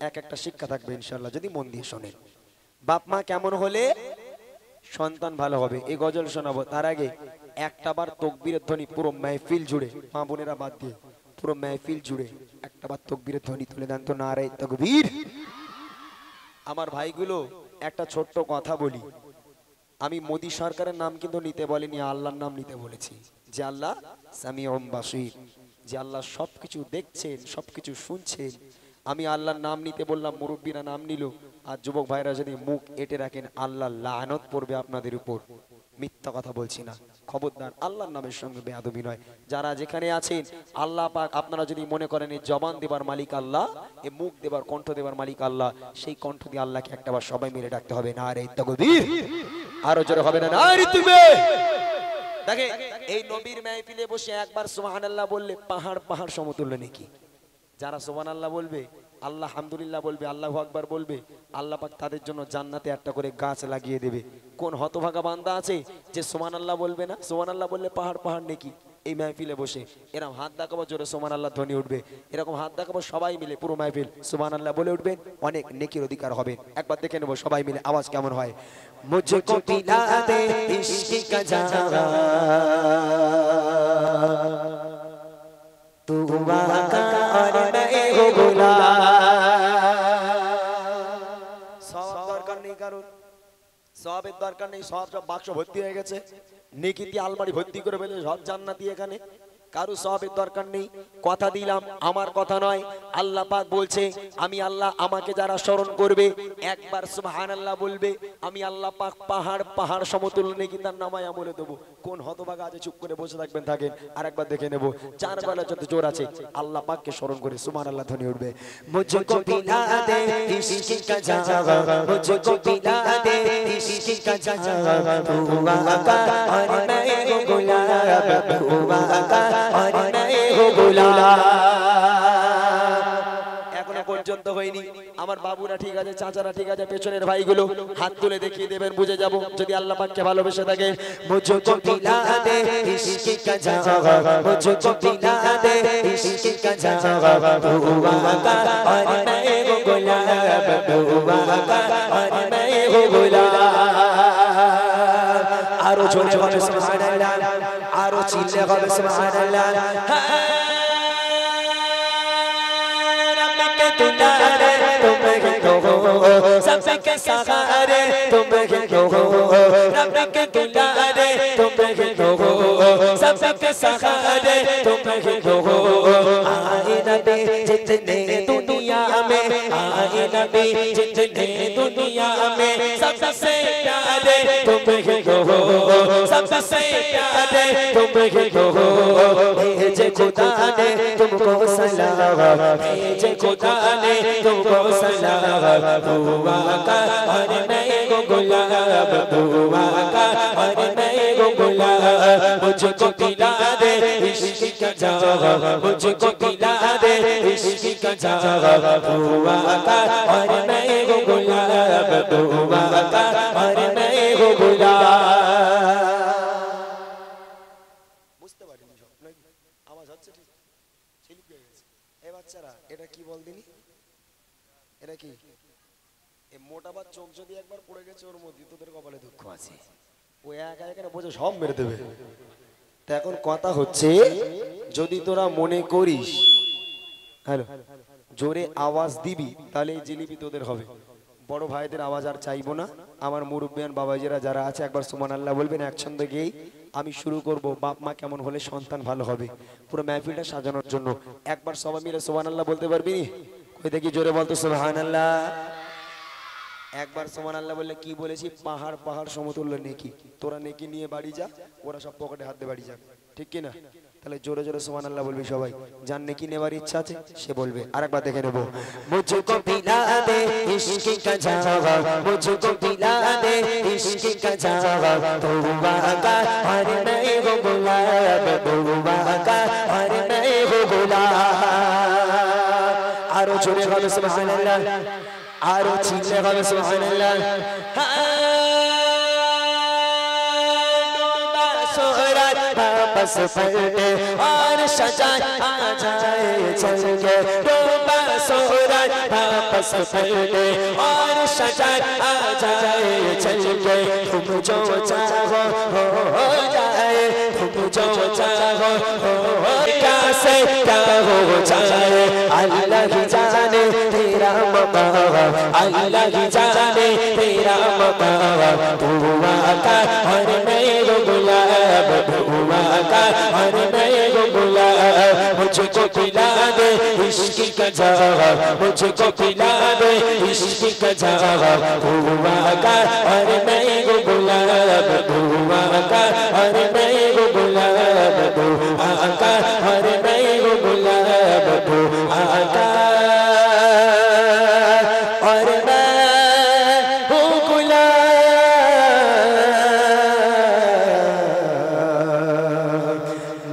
এক একটা শিক্ষা থাকবে ইনশাআল্লাহ যদি মন দিয়ে শোনেন। বাপ মা কেমন হলে সন্তান ভালো হবে, এই গজল শোনাবো। তার আগে একটা বার তাকবীরের ধ্বনি পুরো মাহফিল জুড়ে, মা বোনেরা বাদ দিয়ে পুরো महफिल জুড়ে একটা বার তাকবীরের ধ্বনি তুলে দেন তো, নারে তাকবীর। আমার ভাইগুলো একটা ছোট্ট কথা বলি, আমি মোদি সরকারের নাম কিন্তু নিতে বলিনি, আল্লাহর নাম নিতে বলেছি, যে আল্লাহ সামিউম বাসীর, যে আল্লাহ সবকিছু দেখছেন, সবকিছু শুনছেন। আমি আল্লাহর নাম নিতে বললাম, মুরব্বীরা নাম নিল, আর যুবক ভাইরা যদি মুখ এঁটে রাখেন আল্লাহ লানত পড়বে আপনাদের উপর। মিথ্যা কথা বলছি না, খবরদার আল্লাহর নামের সঙ্গে বেয়াদবি নয়। যারা যেখানে আছেন আল্লাহ পাক, আপনারা যদি মনে করেন এই জবান দেবার মালিক আল্লাহ, এই মুখ দেবার কণ্ঠ দেবার মালিক আল্লাহ, সেই কণ্ঠ দিয়ে আল্লাহকে একটাবার সবাই মিলে ডাকতে হবে, নারে তাকবীর। আরো জোরে হবে না, নারে তাকবীর। দেখে এই নবীর মাহফিলে বসে একবার সুবহানাল্লাহ বললে পাহাড় পাহাড় সমতুল্য নাকি। যারা সুবহানাল্লাহ বলবে, আল্লাহ হামদুলিল্লাহ বলবে, আল্লাহু আকবার বলবে, আল্লাহ পাক তাদের জন্য জান্নাতে একটা করে গাছ লাগিয়ে দেবে। কোন হতভাগা বান্দা আছে যে সুবহানাল্লাহ বলবে না? সুবহানাল্লাহ বললে পাহাড় পাহাড় নেকি। এই মাহফিলে বসে এরকম হাত দেখাবো, জোরে সুবহানাল্লাহ ধ্বনি উঠবে, এরকম হাত দেখাবো, সবাই মিলে পুরো মাহফিল সুবহানাল্লাহ বলে উঠবেন, অনেক নেকির অধিকার হবে। একবার দেখে নেবো সবাই মিলে আওয়াজ কেমন হয়। মুঝকো পিলা দে ইশক কা জাওয়া, तू वाका और मैं हो गुलाम। সব দরকার নেই কারণ, সবের দরকার নেই, সব বাক্স ভর্তি হয়ে গেছে, নেকিতে আলমারি ভর্তি করে ফেলে সব জান্নাতি এখানে, কারো সবের দরকার নেই। কথা দিলাম, আমার কথা নয়, আল্লাহ পাক বলছে আমি আল্লাহ, আমাকে যারা স্মরণ করবে একবার সুবহানাল্লাহ বলবে, আমি আল্লাহ পাক পাহাড় পাহাড় সমতুল্য নেকি তার নামায় আমলে দেবো। কোন হতভাগা আছে চুপ করে বসে থাকবেন, থাকেন। আর একবার দেখে নেব, চার বেলা যত জোর আছে আল্লাহ পাককে স্মরণ করে সুবহানাল্লাহ ধ্বনি উঠবে। মুঝকো পিলা দে ইশক কা জাওয়া, মুঝকো পিলা দে ইশক কা জাওয়া, তু वाका और मैं हो गुलाब, तू वाका और मैं हो गुलाब। এখনো পর্যন্ত হয়নি। আমার বাবুরা ঠিক আছে, চাচারা ঠিক আছে, পেছনের ভাইগুলো হাত তুলে দেখিয়ে দেবেন, বুঝে যাব যদি আল্লাহ পাককে ভালোবেসে থাকে। মুঝকো পিলা দে ইশক কা জাওয়া, মুঝকো পিলা দে ইশক কা জাওয়া, তু वाका और मैं हो गुलाब, तू वाका और मैं हो गुलाब। আরো জোরে হবে সুবহানাল্লাহ, আরো চিল্লে হবে সুবহানাল্লাহ। दुलारे तुम ही तो हो, सबके सहारे तुम ही तो हो, रब के दुलारे तुम ही तो हो, सबके सहारे तुम ही तो हो। आए नबी जितने दुनिया में, आए नबी जितने दुनिया में, सबसे प्यारे तुम ही तो हो, सबसे प्यारे तुम ही तो हो। भेजे खुदा ने तुमको सलाम, भेजे खुदा ने तुमको सलाम, तू वाका और मैं हो गुलाब, तू वाका और मैं हो गुलाब। मुझको पिला दे इश्क का जावा, मुझको पिला दे इश्क का जावा, तू वाका और मैं हो गुलाब, तू वाका और मैं हो गुलाब। বুঝতে পারিনি সব নাকি আওয়াজ হচ্ছে? ঠিক ছিলিপ হয়ে গেছে। এই বাচ্চারা এটা কি বল দিনি, এটা কি এই মোটাবার চোখ যদি একবার পড়ে গেছে ওর মধ্যে, তোদের কপালে দুঃখ আছে, ও একা একা বোঝে সব মেরে দেবে। তো এখন কথা হচ্ছে, যদি তোরা মনে করিস হ্যালো জোরে আওয়াজ দিবি তাহলে এই জিলিপি তোদের হবে। বড় ভাইদের আওয়াজ আর চাইবো না। আমার মুরব্বিয়ান বাবাজিরা যারা আছে একবার সুবহানাল্লাহ বলবেন একসঙ্গে গিয়েই। আমি শুরু করব, বাপ মা কেমন হলে সন্তান ভালো হবে, পুরো মাহফিলটা সাজানোর জন্য একবার সবাই মিলে সুবহানাল্লাহ বলতে পারবি? ওই দেখি জোরে বলতো সুবহানাল্লাহ। একবার সুবহানাল্লাহ বললে কি বলেছি, পাহাড় পাহাড় সমতুল্য নেকি। তোরা নেকি নিয়ে বাড়ি যা, ওরা সব পকেটে হাত দিয়ে বাড়ি যাবে, ঠিক কি না? তাহলে জোরে জোরে সুবহানাল্লাহ বলবি সবাই। যার নেকি নেবার ইচ্ছা আছে সে বলবে। আরেকবার দেখে নেব। মুঝকো পিলা দে ইশক কা জাওয়া, মুঝকো পিলা দে ইশক কা জাওয়া, তু वाका और मैं हो गुलाब, तू वाका और मैं हो गुलाब। আরো জোরে হবে সুবহানাল্লাহ, আরো চিল্লে হবে সুবহানাল্লাহ। वापस पलटे और सजाए आ जाए चल के, सूरज वापस पलटे और शजर आ जाए चल के तुम जो चाहो हो जाए तुम जो चाहो हो क्या से क्या हो जाए अल्लाह ही जाने तेरा मकाम अल्लाह ही जाने तेरा मकाम दुआ का हर नए गुलाब दुआ का हर नए गुलाब मुझको पिला दे इश्क का जवाब मुझको पिला दे इश्क का जवाब दुआ का हर नए गुलाब दुआ का हर नए गुलाब दुआ का हर नए गुलाब दुआ का और मैं हूँ गुलाब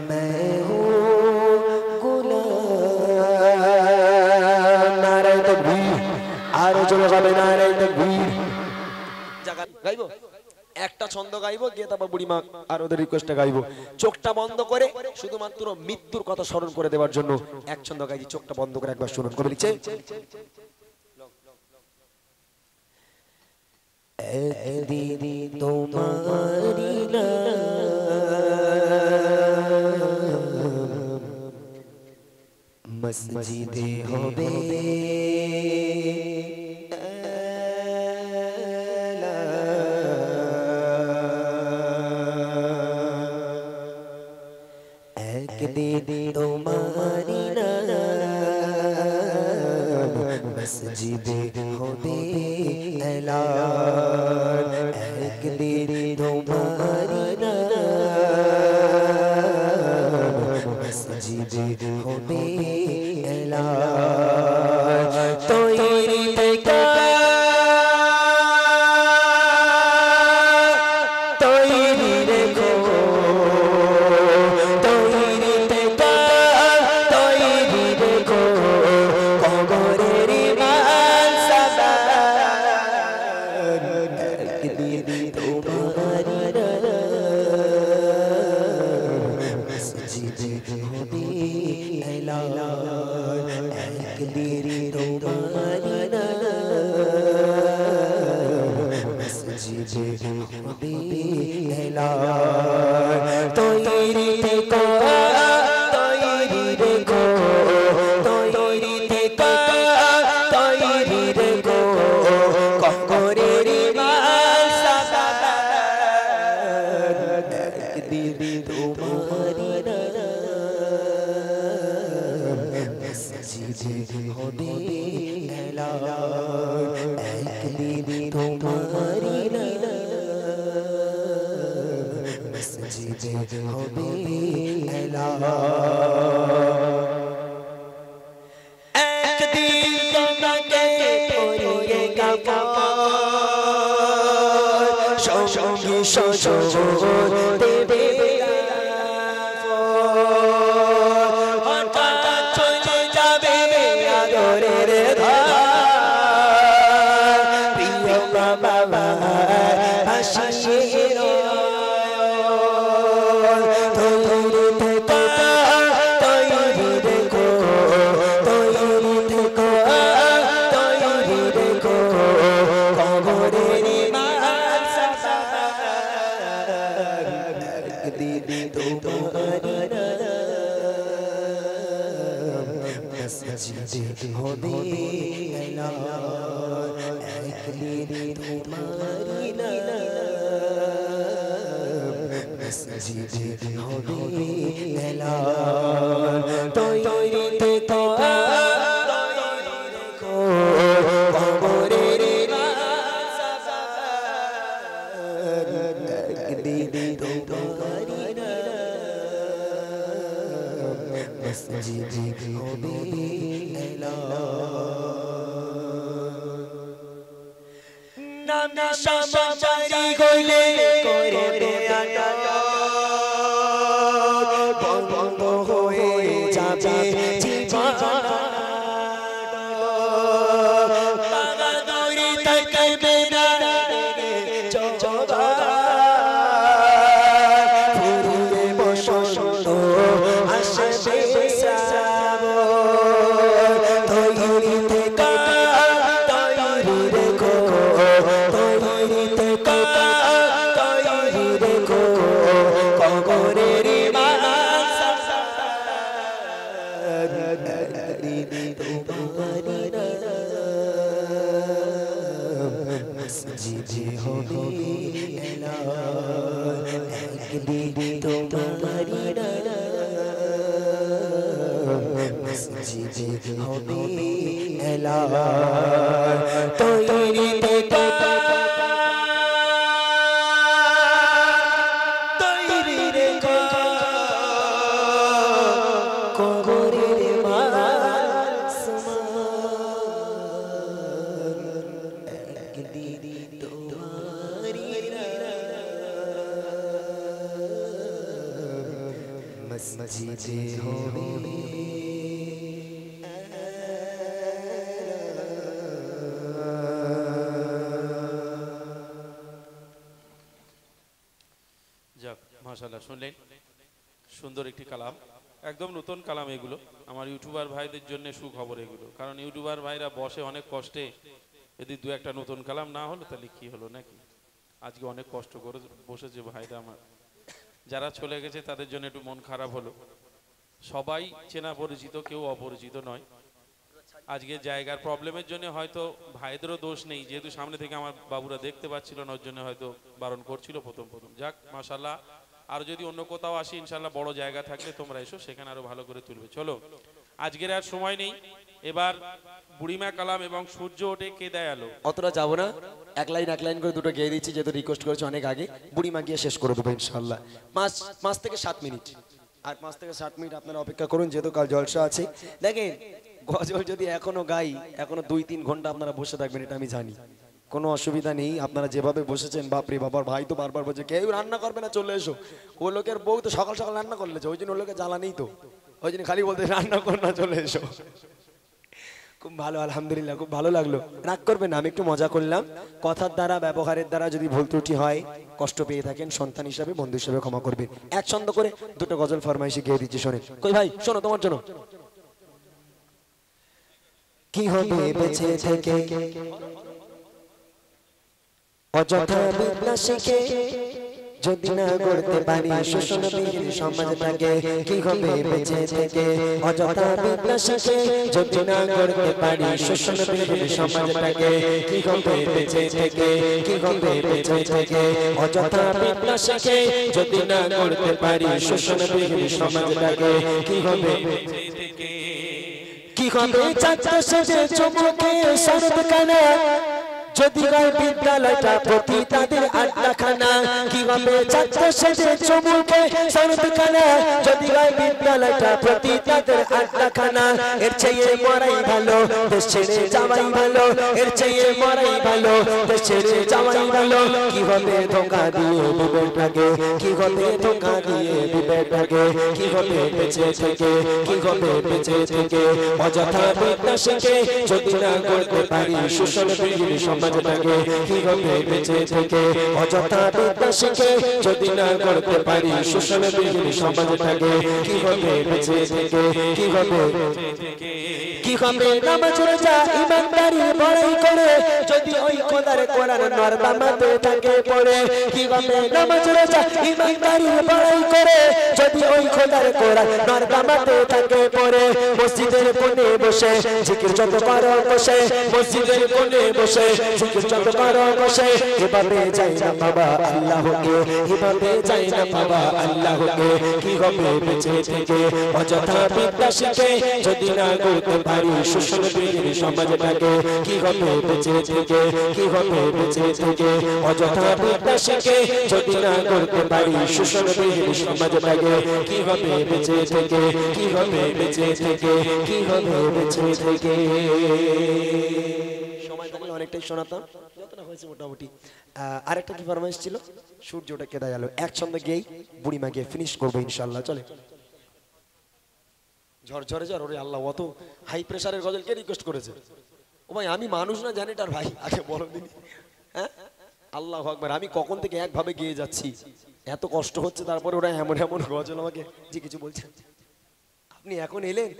मैं हूँ गुलाब नारे तकबीर आरो जोरे गाबे नारे तकबीर গাইবো একটা ছন্দ গাইবো গিয়ে তারপর বুড়িমা আর ওদের রিকোয়েস্টে গাইবো চোখটা বন্ধ করে শুধুমাত্র মৃত্যুর কথা স্মরণ করে দেওয়ার জন্য এক ছন্দ গাইছি চোখটা বন্ধ করে একবার শুনুন কবি লিখছে দিদি তোমারি নাম মসজিদে হবে दीदी तुम्हारी नाम मस्जिदे होबे ऐलान एक दीदी तुम्हारी नाम मस्जिदे होबे ऐलान तो হবে এলা একদিন তোমারি ডানা মসজিদে হবে এলা তৈরি মসজিদে হবে যাক মাশাআল্লাহ শুনলেন সুন্দর একটি কালাম একদম নতুন কালাম এগুলো আমার ইউটিউবার ভাইদের জন্য সুখবর এগুলো কারণ ইউটিউবার ভাইরা বসে অনেক কষ্টে যদি দু একটা নতুন কালাম না হলো তাহলে কি হলো নাকি আজকে অনেক কষ্ট করে বসেছে ভাইরা আমার যারা চলে গেছে তাদের জন্য একটু মন খারাপ হলো সবাই চেনা পরিচিত কেউ অপরিচিত নয় আজকে জায়গার প্রবলেমের জন্য হয়তো ভাইদেরও দোষ নেই যেহেতু সামনে থেকে আমার বাবুরা দেখতে পাচ্ছিল না ওর জন্য হয়তো বারণ করছিল প্রথম যাক মাশাআল্লাহ আর যদি অন্য কোথাও আসি ইনশাআল্লাহ বড় জায়গা থাকলে তোমরা এসো সেখানে আরো ভালো করে তুলবে চলো আজকের আর সময় নেই এবার বুড়িমা কালাম এবং সূর্য ওঠে কে দেয় আলো অতটা যাবো না এক লাইন করে দুটো গেয়ে দিচ্ছি যেহেতু রিকোয়েস্ট করেছে অনেক আগে বুড়িমা গিয়ে শেষ করে দেবো ইনশাআল্লাহ 5 থেকে 7 মিনিট আর 5 থেকে 7 মিনিট আপনারা অপেক্ষা করুন যেহেতু কাল জলসা আছে দেখেন গজল যদি এখনো গাই এখনো 2-3 ঘন্টা আপনারা বসে থাকবেন এটা আমি জানি কোনো অসুবিধা নেই আপনারা যেভাবে বসেছেন বাপরে বাবার ভাই তো বারবার বলছে কেউ রান্না করবে না চলে এসো ও লোকের বউ তো সকাল সকাল রান্না করলেছে ওই জন্য ও লোকের জ্বালা নেই তো ওই জন্য খালি বলতে রান্না কর না চলে এসো খুব ভালো আলহামদুলিল্লাহ খুব ভালো লাগলো রাগ করবেন না আমি একটু মজা করলাম কথার দ্বারা ব্যবহারের দ্বারা যদি ভুল ত্রুটি হয় কষ্ট পেয়ে থাকেন সন্তান হিসাবে বন্ধু হিসাবে ক্ষমা করবেন এক ছন্দ করে দুটো গজল ফরমাইশি গিয়ে দিচ্ছি শোনেন কই ভাই শোনো তোমার জন্য কি হবে বেঁচে থেকে অযথা বিদ্যা শিখে যদি না করতে পারি শোষণবিহীন সমাজটাকে কি হবে বেঁচে থেকে অযথা বিদ্যা শিখে যদি না করতে পারি শোষণবিহীন সমাজটাকে কি হবে বেঁচে থেকে কি হবে বেঁচে থেকে অযথা বিদ্যা শিখে যদি না করতে পারি শোষণবিহীন সমাজটাকে কি হবে বেঁচে থেকে কি হবে ছাত্র সেজে চমকে শরৎ কানা যদি গায় বিদ্যালয়টা প্রতি তাদের আড্ডাখানা কি হবে ছাত্র সেজে চমকে শরৎখানা যদি গায় বিদ্যালয়টা প্রতি তাদের আড্ডাখানা এর চেয়ে মরাই ভালো দেশ ছেড়ে যাওয়াই ভালো এর চেয়ে মরাই ভালো দেশ ছেড়ে যাওয়াই ভালো কি হবে ধোঁকা দিয়ে বিবেকটাকে কি হবে ধোঁকা দিয়ে বিবেকটাকে কি হবে বেঁচে থেকে কি হবে বেঁচে থেকে অযথা বিদ্যা শিখে যদি না করতে পারি শোষণবিহীন সমাজটাকে কি হবে বেঁচে থেকে অযথা বিদ্যা শিখে যদি না করতে পারি শোষণবিহীন সমাজটাকে কি হবে বেঁচে থেকে কি হবে কি হবে নামাজ রোজা ইমানদারি বড়াই করে যদি ওই খোদার কোরআন নরদামাতে থাকে পড়ে কি হবে নামাজ রোজা ইমানদারি বড়াই করে যদি ওই খোদার কোরআন নরদামাতে থাকে পড়ে মসজিদের কোণে বসে জিকির যত করো বসে মসজিদের কোণে বসে জিকির যত করো বসে এভাবে যাই না বাবা আল্লাহকে এভাবে যাই না বাবা আল্লাহকে কি হবে বেঁচে থেকে অযথা বিদ্যা শিখে যদি না করতে পারি শোষণবিহীন সমাজটাকে কি হবে বেঁচে থেকে কি হবে বেঁচে থেকে অযথা বিদ্যা শিখে যদি না করতে পারি শোষণবিহীন সমাজটাকে কি হবে বেঁচে থেকে কি হবে বেঁচে থেকে কি হবে বেঁচে থেকে সময় থাকলে অনেকটাই শোনাতাম যতটা হয়েছে মোটামুটি আরেকটা কি ফরমাইশ ছিল সূর্যটা কেটে গেল এক ছন্দে গিয়েই বুড়িমা গিয়ে ফিনিশ করবো ইনশাল্লাহ চলে ঝরঝরে ঝর ওরে আল্লাহ অত হাই প্রেসারের গজল কে রিকোয়েস্ট করেছে ও ভাই আমি মানুষ না জানি তার ভাই আগে বলো দিন হ্যাঁ আল্লাহু আকবার আমি কখন থেকে একভাবে গিয়ে যাচ্ছি এত কষ্ট হচ্ছে তারপরে ওরা এমন এমন গজল আমাকে যে কিছু বলছেন আপনি এখন এলেন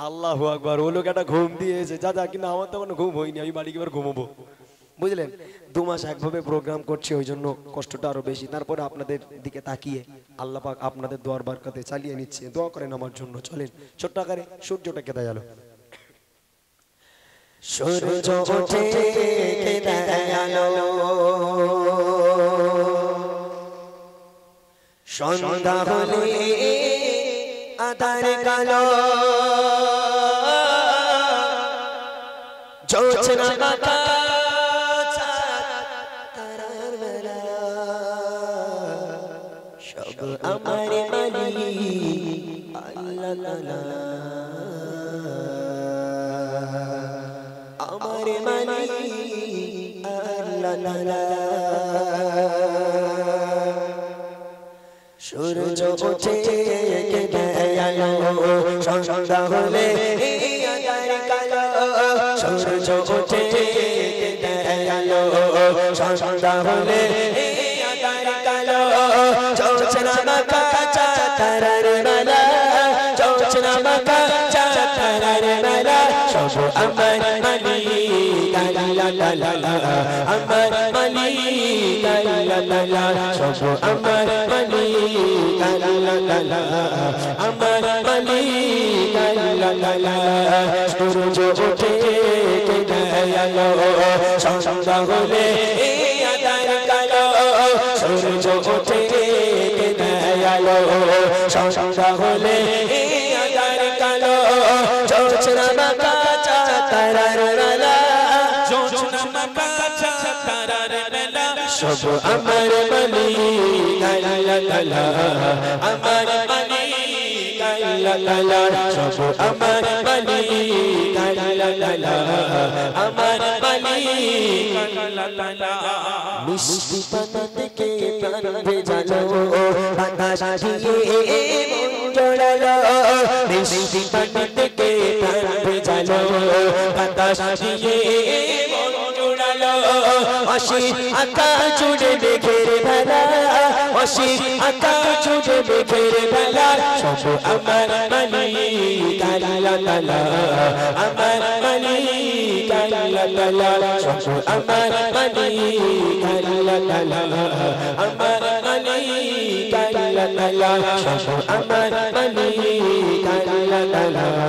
আল্লাহু আকবার ও লোক একটা ঘুম দিয়েছে যা যা কিন্তু আমার তো কোনো ঘুম হয়নি আমি বাড়ি গিয়ে ঘুমোবো বুঝলেন 2 মাস একভাবে প্রোগ্রাম করছি ওই জন্য কষ্টটা আরো বেশি তারপরে আপনাদের দিকে তাকিয়ে আল্লাহ পাক আপনাদের দোয়ার বরকতে চালিয়ে নিচ্ছে দোয়া করেন আমার জন্য চলেন ছোট্ট আকারে সূর্যটা কেটে গেল সূর্য ওঠে কেটে গেল সন্ধ্যা হলে আধার কালো জোছনা মাথা তারার বেলা সব আমার মালিক আল্লাহ আমার মালিক আল্লাহ সূর্য ওঠে কেটে আলো সন্ধ্যা হলে আধার কালো সূর্য ওঠে কেটে আলো সন্ধ্যা হলে আধার কালো জোছনা মাখা তারার বেলা জোছনা মাখা তারার বেলা সব আমার মালিক আল্লাহ আমার মালিক আল্লাহ সব আমার মালিক আল্লাহ আমার মালিক আল্লাহ সূর্য ওঠে কেটে আলো সন্ধ্যা হলে আধার কালো সূর্য ওঠে কেটে আলো সন্ধ্যা হলে আধার কালো জোছনা মাখা তারার বেলা জোছনা মাখা তারার বেলা সব আমার মালিক আল্লাহ আমার মালিক আল্লাহ সব আমার মালিক আল্লাহ আমার মালিক আল্লাহ মিষ্টি পাতা থেকে প্রাণ ভেজালো বাতাস দিয়ে মন জড়ালো মিষ্টি পাতা থেকে প্রাণ ভেজালো বাতাস দিয়ে মন জড়ালো অসীম আকাশ জুড়ে মেঘের ভেলা অসীম আকাশ জুড়ে মেঘের ভেলা সব আমার মালিক আল্লাহ আমার মালিক আল্লাহ সব আমার মালিক আল্লাহ আমার মালিক আল্লাহ সব আমার মালিক আল্লাহ